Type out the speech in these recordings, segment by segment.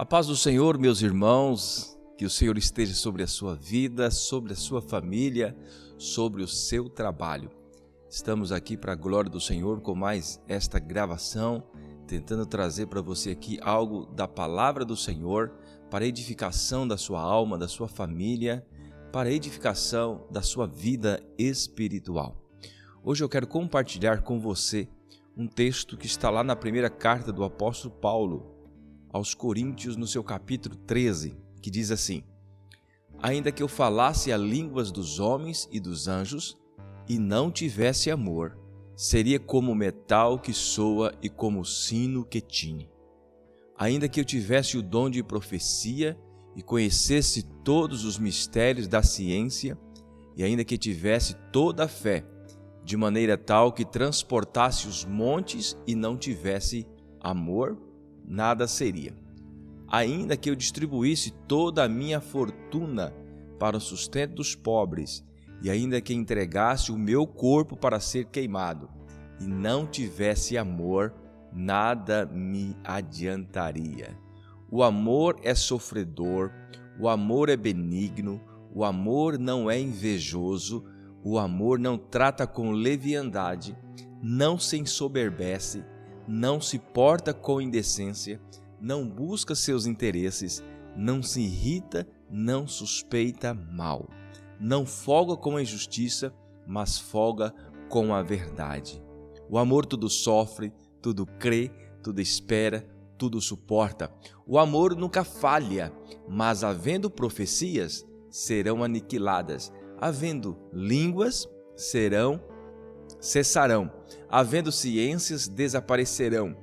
paz do Senhor, meus irmãos, que o Senhor esteja sobre a sua vida, sobre a sua família, sobre o seu trabalho. Estamos aqui para a glória do Senhor com mais esta gravação, tentando trazer para você aqui algo da palavra do Senhor para a edificação da sua alma, da sua família, para a edificação da sua vida espiritual. Hoje eu quero compartilhar com você um texto que está lá na primeira carta do apóstolo Paulo aos Coríntios, no seu capítulo 13, que diz assim: ainda que eu falasse as línguas dos homens e dos anjos e não tivesse amor, seria como o metal que soa e como o sino que tine. Ainda que eu tivesse o dom de profecia e conhecesse todos os mistérios da ciência, e ainda que tivesse toda a fé, de maneira tal que transportasse os montes e não tivesse amor, nada seria. Ainda que eu distribuísse toda a minha fortuna para o sustento dos pobres, e ainda que entregasse o meu corpo para ser queimado, e não tivesse amor, nada me adiantaria. O amor é sofredor, o amor é benigno, o amor não é invejoso, o amor não trata com leviandade, não se ensoberbece, não se porta com indecência, não busca seus interesses, não se irrita, não suspeita mal, não folga com a injustiça, mas folga com a verdade. O amor tudo sofre, tudo crê, tudo espera, tudo suporta. O amor nunca falha, mas havendo profecias, serão aniquiladas. Havendo línguas, cessarão. Havendo ciências, desaparecerão.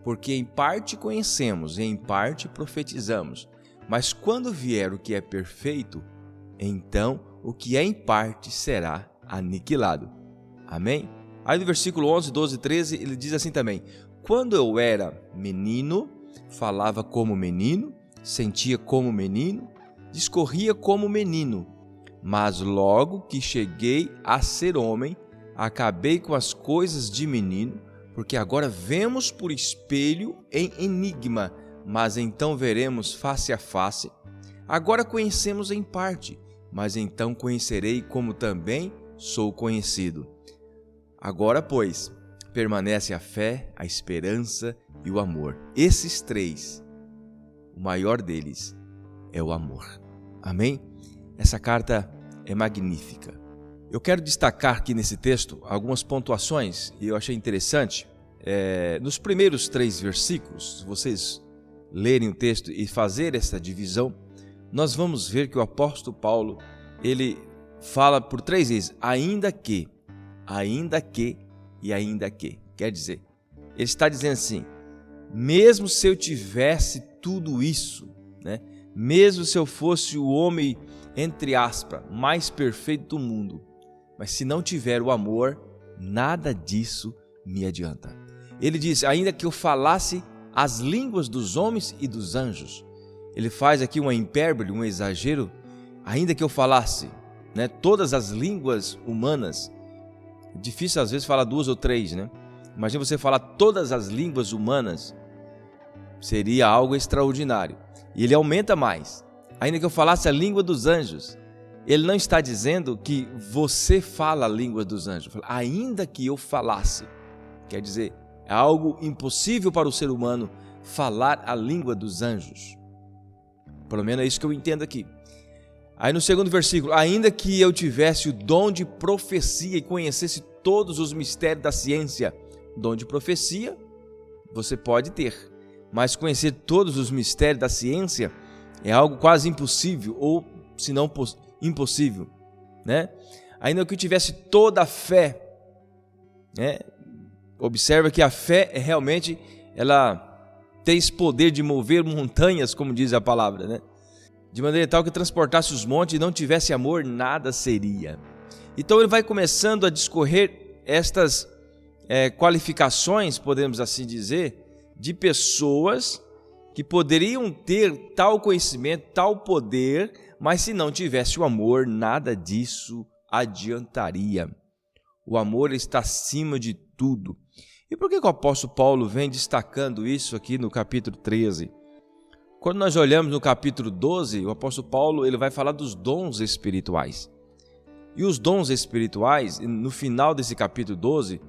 Porque em parte conhecemos e em parte profetizamos. Mas quando vier o que é perfeito, então o que é em parte será aniquilado. Amém? Aí no versículo 11, 12 e 13, ele diz assim também: quando eu era menino, falava como menino, sentia como menino, discorria como menino. Mas logo que cheguei a ser homem, acabei com as coisas de menino, porque agora vemos por espelho em enigma, mas então veremos face a face. Agora conhecemos em parte, mas então conhecerei como também sou conhecido. Agora, pois, permanece a fé, a esperança e o amor. Esses três, o maior deles é o amor. Amém? Essa carta é magnífica. Eu quero destacar aqui nesse texto algumas pontuações e eu achei interessante. Nos primeiros 3 versículos, se vocês lerem o texto e fazer essa divisão, nós vamos ver que o apóstolo Paulo, ele fala por 3 vezes, ainda que, e ainda que. Quer dizer, ele está dizendo assim, mesmo se eu tivesse tudo isso, né? Mesmo se eu fosse o homem, entre aspas, mais perfeito do mundo, mas se não tiver o amor, nada disso me adianta. Ele diz, ainda que eu falasse as línguas dos homens e dos anjos. Ele faz aqui uma hipérbole, um exagero, ainda que eu falasse, né, todas as línguas humanas. É difícil às vezes falar 2 ou 3, né? Imagina você falar todas as línguas humanas, seria algo extraordinário. E ele aumenta mais. Ainda que eu falasse a língua dos anjos, ele não está dizendo que você fala a língua dos anjos. Ainda que eu falasse, quer dizer, é algo impossível para o ser humano falar a língua dos anjos. Pelo menos é isso que eu entendo aqui. Aí no segundo versículo, ainda que eu tivesse o dom de profecia e conhecesse todos os mistérios da ciência. Dom de profecia você pode ter, mas conhecer todos os mistérios da ciência é algo quase impossível, ou se não impossível, né? Ainda que eu tivesse toda a fé, né? Observa que a fé realmente, ela tem esse poder de mover montanhas, como diz a palavra, né? De maneira tal que transportasse os montes e não tivesse amor, nada seria. Então ele vai começando a discorrer estas qualificações, podemos assim dizer, de pessoas que poderiam ter tal conhecimento, tal poder, mas se não tivesse o amor, nada disso adiantaria. O amor está acima de tudo. E por que o apóstolo Paulo vem destacando isso aqui no capítulo 13? Quando nós olhamos no capítulo 12, o apóstolo Paulo ele vai falar dos dons espirituais. E os dons espirituais, no final desse capítulo 12,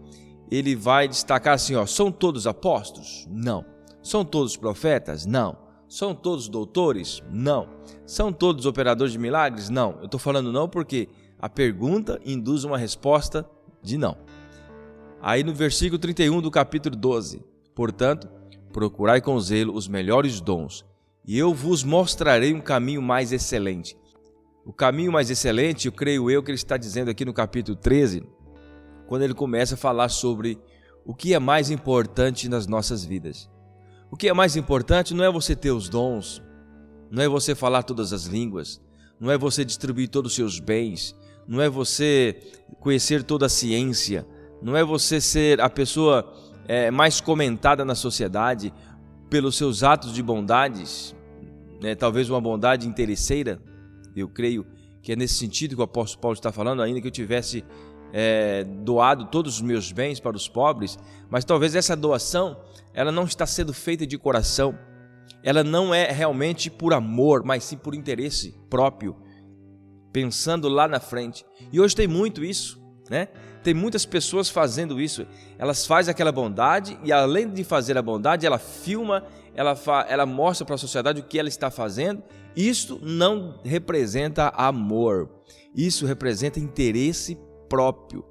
ele vai destacar assim, são todos apóstolos? Não. São todos profetas? Não. São todos doutores? Não. São todos operadores de milagres? Não. Eu estou falando não porque a pergunta induz uma resposta de não. Aí no versículo 31 do capítulo 12, portanto, procurai com zelo os melhores dons, e eu vos mostrarei um caminho mais excelente. O caminho mais excelente, eu creio que ele está dizendo aqui no capítulo 13, quando ele começa a falar sobre o que é mais importante nas nossas vidas. O que é mais importante não é você ter os dons, não é você falar todas as línguas, não é você distribuir todos os seus bens, não é você conhecer toda a ciência, não é você ser a pessoa mais comentada na sociedade pelos seus atos de bondades, talvez uma bondade interesseira. Eu creio que é nesse sentido que o apóstolo Paulo está falando, ainda que eu tivesse doado todos os meus bens para os pobres, mas talvez essa doação ela não está sendo feita de coração, ela não é realmente por amor, mas sim por interesse próprio, pensando lá na frente. E hoje tem muito isso, né? Tem muitas pessoas fazendo isso, elas fazem aquela bondade e além de fazer a bondade, ela filma, ela mostra para a sociedade o que ela está fazendo. Isso não representa amor, isso representa interesse próprio,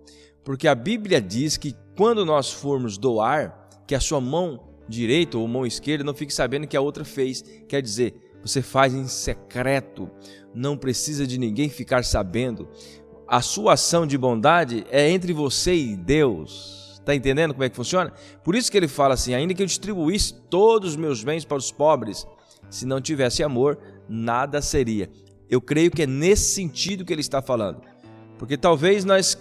porque a Bíblia diz que quando nós formos doar, que a sua mão direita ou mão esquerda não fique sabendo que a outra fez, quer dizer, você faz em secreto, não precisa de ninguém ficar sabendo. A sua ação de bondade é entre você e Deus. Está entendendo como é que funciona? Por isso que ele fala assim, ainda que eu distribuísse todos os meus bens para os pobres, se não tivesse amor, nada seria. Eu creio que é nesse sentido que ele está falando. Porque talvez nós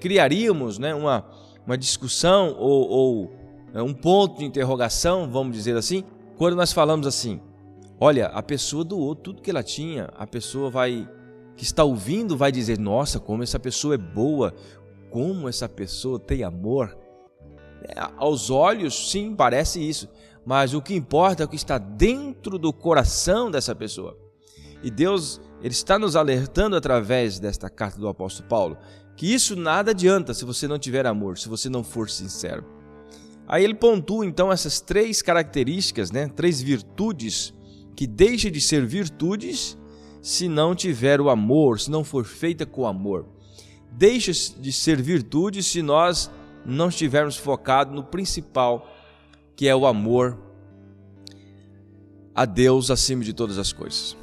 criaríamos, né, uma discussão ou um ponto de interrogação, vamos dizer assim, quando nós falamos assim, olha, a pessoa doou tudo que ela tinha, a pessoa que está ouvindo vai dizer, nossa, como essa pessoa é boa, como essa pessoa tem amor. Aos olhos, sim, parece isso, mas o que importa é o que está dentro do coração dessa pessoa. E Deus, ele está nos alertando através desta carta do apóstolo Paulo, que isso nada adianta se você não tiver amor, se você não for sincero. Aí ele pontua então essas 3 características, 3 virtudes, que deixam de ser virtudes se não tiver o amor, se não for feita com amor. Deixa de ser virtude se nós não estivermos focados no principal, que é o amor a Deus acima de todas as coisas.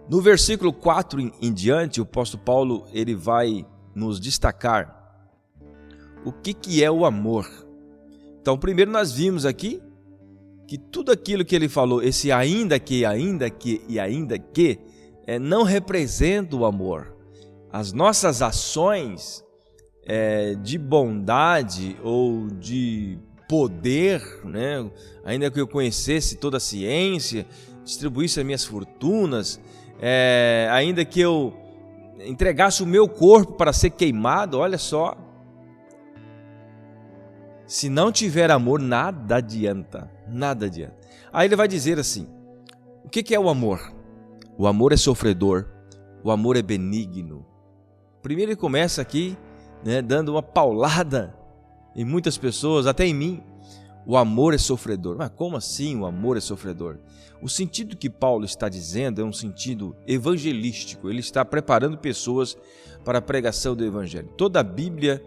No versículo 4 em diante, o apóstolo Paulo ele vai nos destacar o que é o amor. Então, primeiro nós vimos aqui que tudo aquilo que ele falou, esse ainda que, não representa o amor. As nossas ações de bondade ou de poder, ainda que eu conhecesse toda a ciência, distribuísse as minhas fortunas, ainda que eu entregasse o meu corpo para ser queimado, olha só, se não tiver amor, nada adianta, nada adianta. Aí ele vai dizer assim, o que é o amor? O amor é sofredor, o amor é benigno. Primeiro ele começa aqui, dando uma paulada em muitas pessoas, até em mim. O amor é sofredor. Mas como assim o amor é sofredor? O sentido que Paulo está dizendo é um sentido evangelístico. Ele está preparando pessoas para a pregação do evangelho. Toda a Bíblia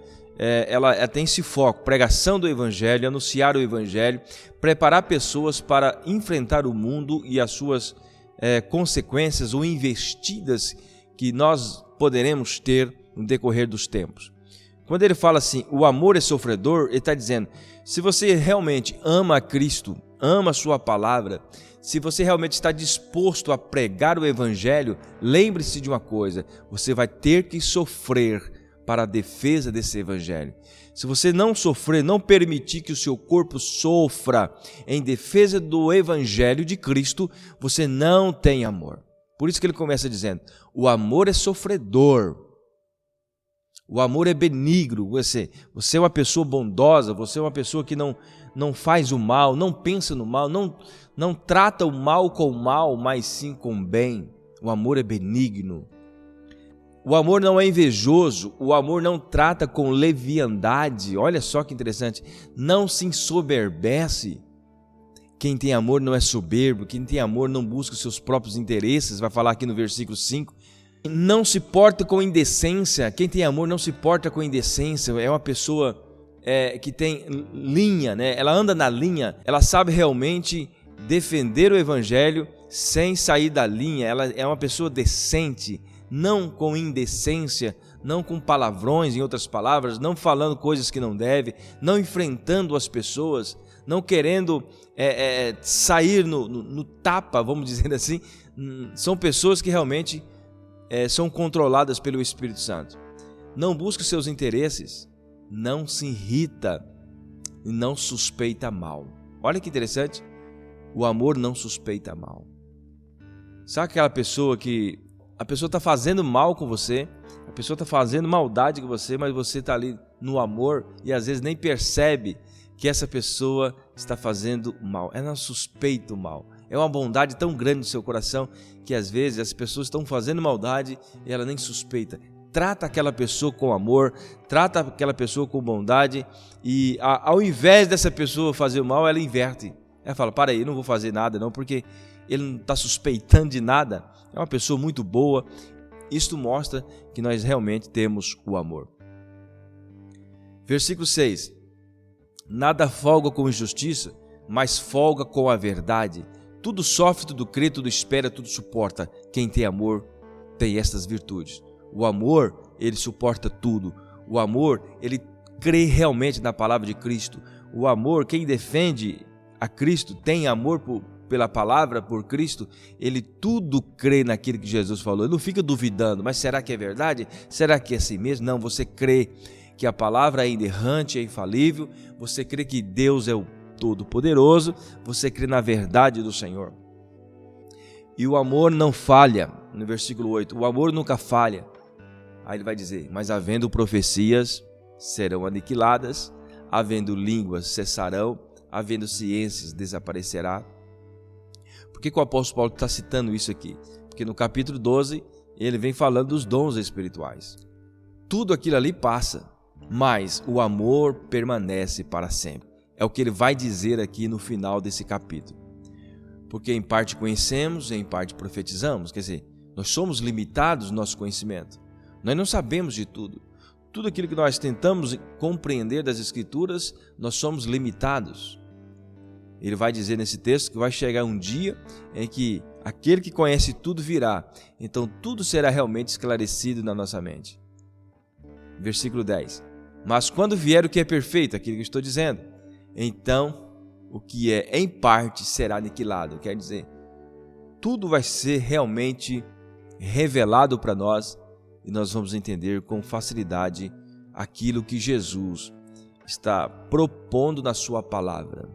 ela tem esse foco, pregação do evangelho, anunciar o evangelho, preparar pessoas para enfrentar o mundo e as suas consequências ou investidas que nós poderemos ter no decorrer dos tempos. Quando ele fala assim, o amor é sofredor, ele está dizendo, se você realmente ama a Cristo, ama a sua palavra, se você realmente está disposto a pregar o evangelho, lembre-se de uma coisa, você vai ter que sofrer para a defesa desse evangelho. Se você não sofrer, não permitir que o seu corpo sofra em defesa do evangelho de Cristo, você não tem amor. Por isso que ele começa dizendo, o amor é sofredor, o amor é benigno, você é uma pessoa bondosa, você é uma pessoa que não não faz o mal, não pensa no mal, não trata o mal com o mal, mas sim com o bem. O amor é benigno. O amor não é invejoso, o amor não trata com leviandade. Olha só que interessante, não se ensoberbece. Quem tem amor não é soberbo, quem tem amor não busca os seus próprios interesses, vai falar aqui no versículo 5. Não se porta com indecência, quem tem amor não se porta com indecência, é uma pessoa que tem linha, né? Ela anda na linha, ela sabe realmente defender o evangelho sem sair da linha, ela é uma pessoa decente, não com indecência, não com palavrões, em outras palavras, não falando coisas que não deve, não enfrentando as pessoas, não querendo sair no tapa, vamos dizer assim. São pessoas que realmente são controladas pelo Espírito Santo. Não busca os seus interesses, não se irrita e não suspeita mal. Olha que interessante, o amor não suspeita mal. Sabe aquela pessoa que a pessoa está fazendo mal com você, a pessoa está fazendo maldade com você, mas você está ali no amor e às vezes nem percebe que essa pessoa está fazendo mal. Ela não suspeita o mal. É uma bondade tão grande no seu coração que às vezes as pessoas estão fazendo maldade e ela nem suspeita. Trata aquela pessoa com amor, trata aquela pessoa com bondade e ao invés dessa pessoa fazer o mal, ela inverte. Ela fala, para aí, eu não vou fazer nada não, porque ele não está suspeitando de nada. É uma pessoa muito boa. Isto mostra que nós realmente temos o amor. Versículo 6. Nada folga com injustiça, mas folga com a verdade. Tudo sofre, tudo crê, tudo espera, tudo suporta. Quem tem amor tem estas virtudes. O amor, ele suporta tudo. O amor, ele crê realmente na palavra de Cristo. O amor, quem defende a Cristo, tem amor pela palavra, por Cristo, ele tudo crê naquilo que Jesus falou. Ele não fica duvidando, mas será que é verdade? Será que é assim mesmo? Não, você crê que a palavra é inerrante, é infalível, você crê que Deus é o Todo-Poderoso, você crê na verdade do Senhor. E o amor não falha, no versículo 8, o amor nunca falha. Aí ele vai dizer, mas havendo profecias, serão aniquiladas, havendo línguas, cessarão, havendo ciências, desaparecerá. Por que o apóstolo Paulo está citando isso aqui? Porque no capítulo 12, ele vem falando dos dons espirituais. Tudo aquilo ali passa, mas o amor permanece para sempre. É o que ele vai dizer aqui no final desse capítulo. Porque em parte conhecemos, em parte profetizamos. Quer dizer, nós somos limitados no nosso conhecimento. Nós não sabemos de tudo. Tudo aquilo que nós tentamos compreender das Escrituras, nós somos limitados. Ele vai dizer nesse texto que vai chegar um dia em que aquele que conhece tudo virá. Então tudo será realmente esclarecido na nossa mente. Versículo 10. Mas quando vier o que é perfeito, aquilo que eu estou dizendo, então o que é em parte será aniquilado. Quer dizer, tudo vai ser realmente revelado para nós e nós vamos entender com facilidade aquilo que Jesus está propondo na sua palavra.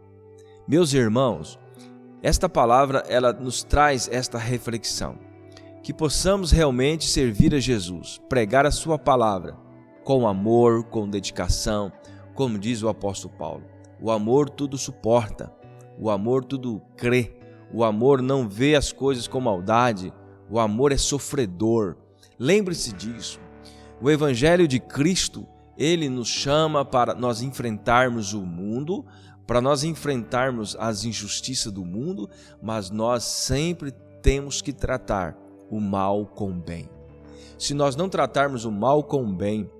Meus irmãos, esta palavra ela nos traz esta reflexão, que possamos realmente servir a Jesus, pregar a sua palavra com amor, com dedicação, como diz o apóstolo Paulo. O amor tudo suporta, o amor tudo crê, o amor não vê as coisas com maldade, o amor é sofredor. Lembre-se disso. O Evangelho de Cristo, ele nos chama para nós enfrentarmos o mundo, para nós enfrentarmos as injustiças do mundo, mas nós sempre temos que tratar o mal com o bem. Se nós não tratarmos o mal com o bem,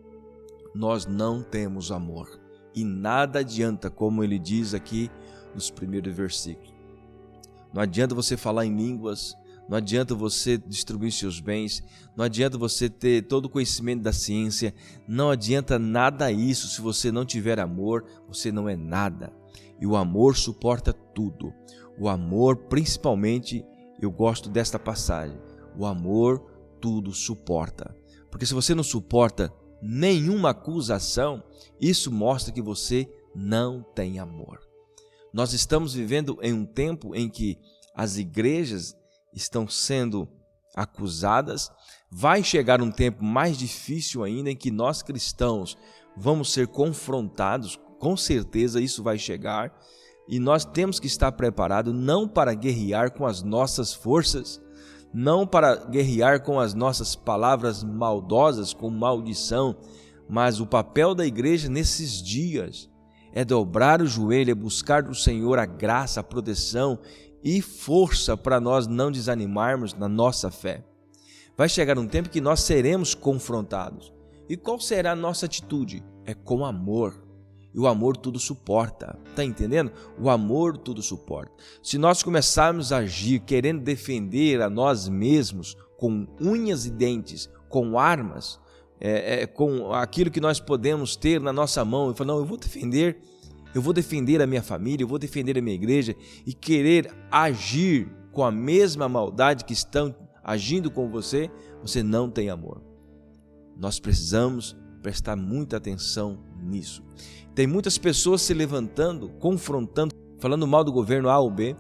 nós não temos amor. E nada adianta, como ele diz aqui nos primeiros versículos. Não adianta você falar em línguas, não adianta você distribuir seus bens, não adianta você ter todo o conhecimento da ciência, não adianta nada isso. Se você não tiver amor, você não é nada. E o amor suporta tudo. O amor, principalmente, eu gosto desta passagem. O amor tudo suporta. Porque se você não suporta nenhuma acusação, isso mostra que você não tem amor. Nós estamos vivendo em um tempo em que as igrejas estão sendo acusadas. Vai chegar um tempo mais difícil ainda em que nós cristãos vamos ser confrontados Com certeza isso vai chegar e nós temos que estar preparados não para guerrear com as nossas forças, não para guerrear com as nossas palavras maldosas, com maldição, mas o papel da igreja nesses dias é dobrar o joelho, é buscar do Senhor a graça, a proteção e força para nós não desanimarmos na nossa fé. Vai chegar um tempo que nós seremos confrontados. E qual será a nossa atitude? É com amor. E o amor tudo suporta. Está entendendo? O amor tudo suporta. Se nós começarmos a agir querendo defender a nós mesmos com unhas e dentes, com armas, com aquilo que nós podemos ter na nossa mão, e falar, não, eu vou defender a minha família, eu vou defender a minha igreja, e querer agir com a mesma maldade que estão agindo com você, você não tem amor. Nós precisamos prestar muita atenção nisso. Tem muitas pessoas se levantando, confrontando, falando mal do governo A ou B.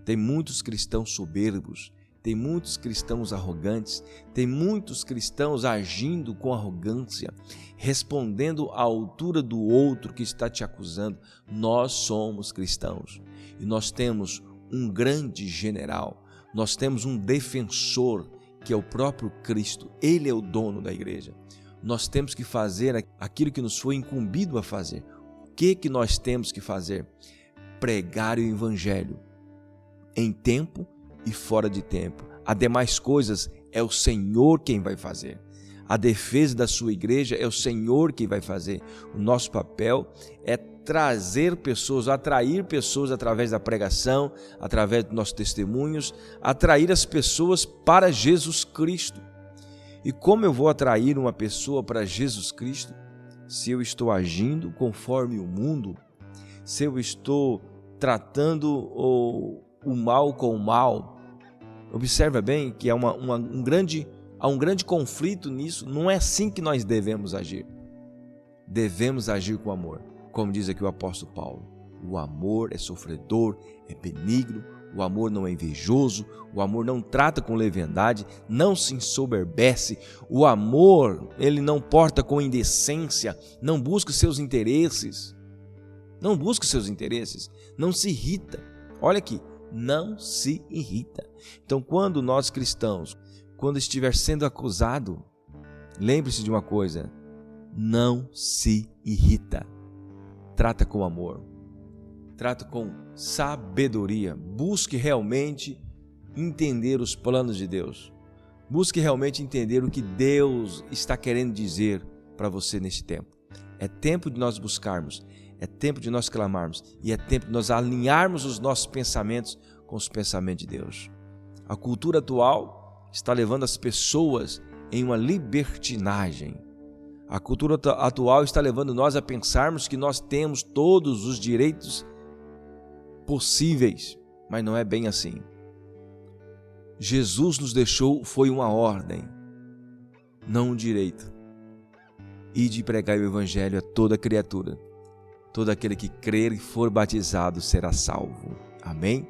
Tem muitos cristãos soberbos, tem muitos cristãos arrogantes, tem muitos cristãos agindo com arrogância, respondendo à altura do outro que está te acusando. Nós somos cristãos e nós temos um grande general, nós temos um defensor que é o próprio Cristo. Ele é o dono da igreja. Nós temos que fazer aquilo que nos foi incumbido a fazer. O que nós temos que fazer? Pregar o evangelho em tempo e fora de tempo. As demais coisas é o Senhor quem vai fazer. A defesa da sua igreja é o Senhor quem vai fazer. O nosso papel é trazer pessoas, atrair pessoas através da pregação, através dos nossos testemunhos, atrair as pessoas para Jesus Cristo. E como eu vou atrair uma pessoa para Jesus Cristo? Se eu estou agindo conforme o mundo, se eu estou tratando o mal com o mal. Observa bem que há um grande conflito nisso. Não é assim que nós devemos agir. Devemos agir com amor. Como diz aqui o apóstolo Paulo, o amor é sofredor, é benigno, o amor não é invejoso, o amor não trata com leviandade, não se ensoberbece, o amor, ele não porta com indecência, não busca seus interesses, não se irrita. Olha aqui, não se irrita. Então, quando nós cristãos, quando estiver sendo acusado, lembre-se de uma coisa, não se irrita. Trata com amor, trata com sabedoria, busque realmente entender os planos de Deus, busque realmente entender o que Deus está querendo dizer para você neste tempo. É tempo de nós buscarmos, é tempo de nós clamarmos e é tempo de nós alinharmos os nossos pensamentos com os pensamentos de Deus. A cultura atual está levando as pessoas em uma libertinagem. A cultura atual está levando nós a pensarmos que nós temos todos os direitos possíveis, mas não é bem assim. Jesus nos deixou, foi uma ordem, não um direito. Ide pregar o evangelho a toda criatura. Todo aquele que crer e for batizado será salvo. Amém?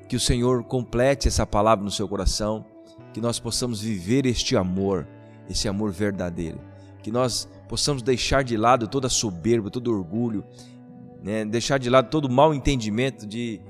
Que o Senhor complete essa palavra no seu coração, que nós possamos viver este amor, esse amor verdadeiro. Que nós possamos deixar de lado toda soberba, todo orgulho, né? Deixar de lado todo o mau entendimento de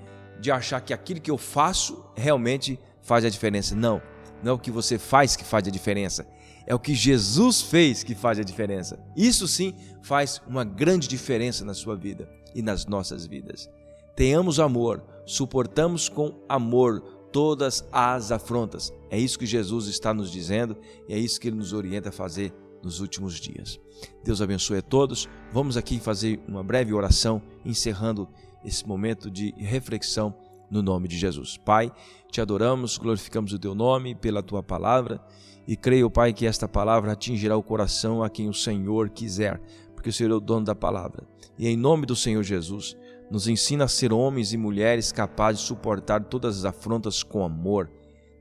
achar que aquilo que eu faço realmente faz a diferença. Não é o que você faz que faz a diferença, é o que Jesus fez que faz a diferença. Isso sim faz uma grande diferença na sua vida e nas nossas vidas. Tenhamos amor, suportamos com amor todas as afrontas. É isso que Jesus está nos dizendo e é isso que Ele nos orienta a fazer nos últimos dias. Deus abençoe a todos. Vamos aqui fazer uma breve oração, encerrando esse momento de reflexão no nome de Jesus. Pai, te adoramos, glorificamos o teu nome pela tua palavra e creio, Pai, que esta palavra atingirá o coração a quem o Senhor quiser, porque o Senhor é o dono da palavra. E em nome do Senhor Jesus, nos ensina a ser homens e mulheres capazes de suportar todas as afrontas com amor.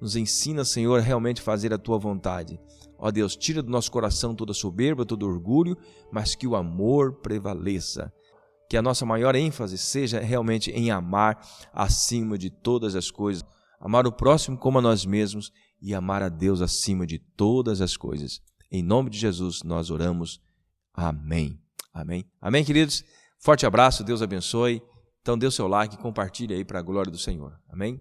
Nos ensina, Senhor, a realmente fazer a tua vontade. Ó Deus, tira do nosso coração toda soberba, todo orgulho, mas que o amor prevaleça. Que a nossa maior ênfase seja realmente em amar acima de todas as coisas. Amar o próximo como a nós mesmos e amar a Deus acima de todas as coisas. Em nome de Jesus nós oramos. Amém. Amém. Amém, queridos? Forte abraço, Deus abençoe. Então dê o seu like e compartilhe aí para a glória do Senhor. Amém?